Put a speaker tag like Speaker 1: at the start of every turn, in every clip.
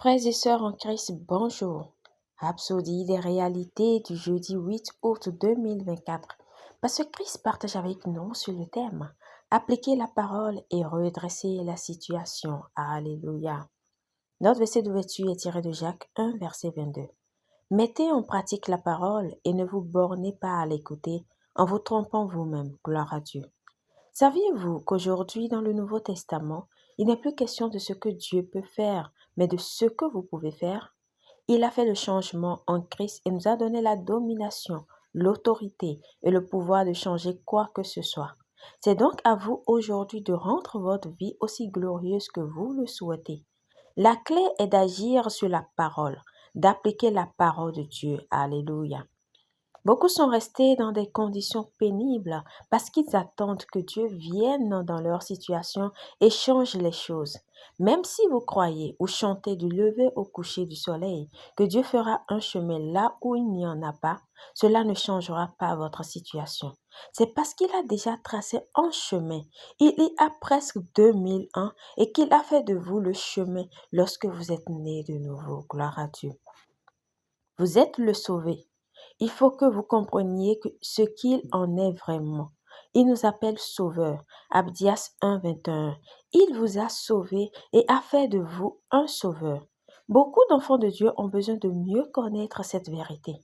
Speaker 1: Frères et sœurs en Christ, bonjour. Rhapsodie des réalités du jeudi 8 août 2024. Parce que Christ partage avec nous sur le thème appliquer la parole et redresser la situation. Alléluia. Notre verset d'ouverture est tiré de Jacques 1, verset 22. Mettez en pratique la parole et ne vous bornez pas à l'écouter en vous trompant vous-même. Gloire à Dieu. Saviez-vous qu'aujourd'hui, dans le Nouveau Testament, il n'est plus question de ce que Dieu peut faire, mais de ce que vous pouvez faire? Il a fait le changement en Christ et nous a donné la domination, l'autorité et le pouvoir de changer quoi que ce soit. C'est donc à vous aujourd'hui de rendre votre vie aussi glorieuse que vous le souhaitez. La clé est d'agir sur la parole, d'appliquer la parole de Dieu. Alléluia. Beaucoup sont restés dans des conditions pénibles parce qu'ils attendent que Dieu vienne dans leur situation et change les choses. Même si vous croyez ou chantez du lever au coucher du soleil que Dieu fera un chemin là où il n'y en a pas, cela ne changera pas votre situation. C'est parce qu'il a déjà tracé un chemin, il y a presque 2000 ans, et qu'il a fait de vous le chemin lorsque vous êtes né de nouveau. Gloire à Dieu. Vous êtes le sauvé. Il faut que vous compreniez ce qu'il en est vraiment. Il nous appelle sauveur. Abdias 1, 21. Il vous a sauvé et a fait de vous un sauveur. Beaucoup d'enfants de Dieu ont besoin de mieux connaître cette vérité.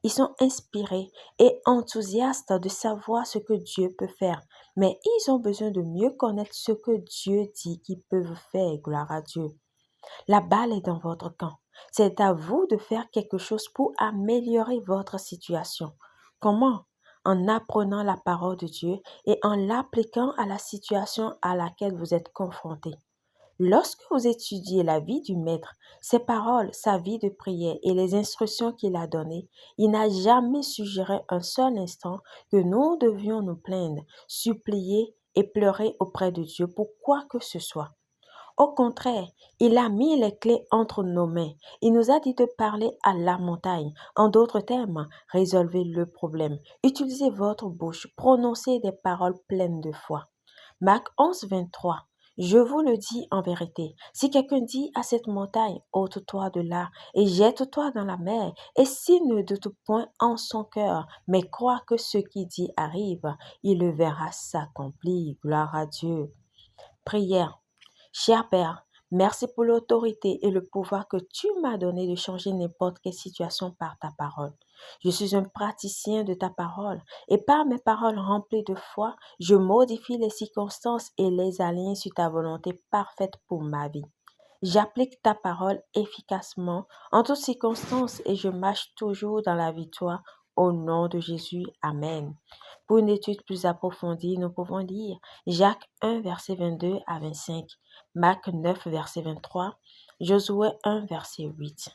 Speaker 1: Ils sont inspirés et enthousiastes de savoir ce que Dieu peut faire, mais ils ont besoin de mieux connaître ce que Dieu dit qu'ils peuvent faire. Gloire à Dieu. La balle est dans votre camp. C'est à vous de faire quelque chose pour améliorer votre situation. Comment? En apprenant la parole de Dieu et en l'appliquant à la situation à laquelle vous êtes confronté. Lorsque vous étudiez la vie du Maître, ses paroles, sa vie de prière et les instructions qu'il a données, il n'a jamais suggéré un seul instant que nous devions nous plaindre, supplier et pleurer auprès de Dieu pour quoi que ce soit. Au contraire, il a mis les clés entre nos mains. Il nous a dit de parler à la montagne. En d'autres termes, résolvez le problème. Utilisez votre bouche. Prononcez des paroles pleines de foi. Marc 11, 23. Je vous le dis en vérité, si quelqu'un dit à cette montagne, ôte-toi de là et jette-toi dans la mer, et s'il ne doute point en son cœur, mais croit que ce qu'il dit arrive, il le verra s'accomplir. Gloire à Dieu. Prière. Cher Père, merci pour l'autorité et le pouvoir que tu m'as donné de changer n'importe quelle situation par ta parole. Je suis un praticien de ta parole et par mes paroles remplies de foi, je modifie les circonstances et les aligne sur ta volonté parfaite pour ma vie. J'applique ta parole efficacement en toutes circonstances et je marche toujours dans la victoire au nom de Jésus. Amen. Pour une étude plus approfondie, nous pouvons lire Jacques 1, verset 22 à 25, Marc 9, verset 23, Josué 1, verset 8.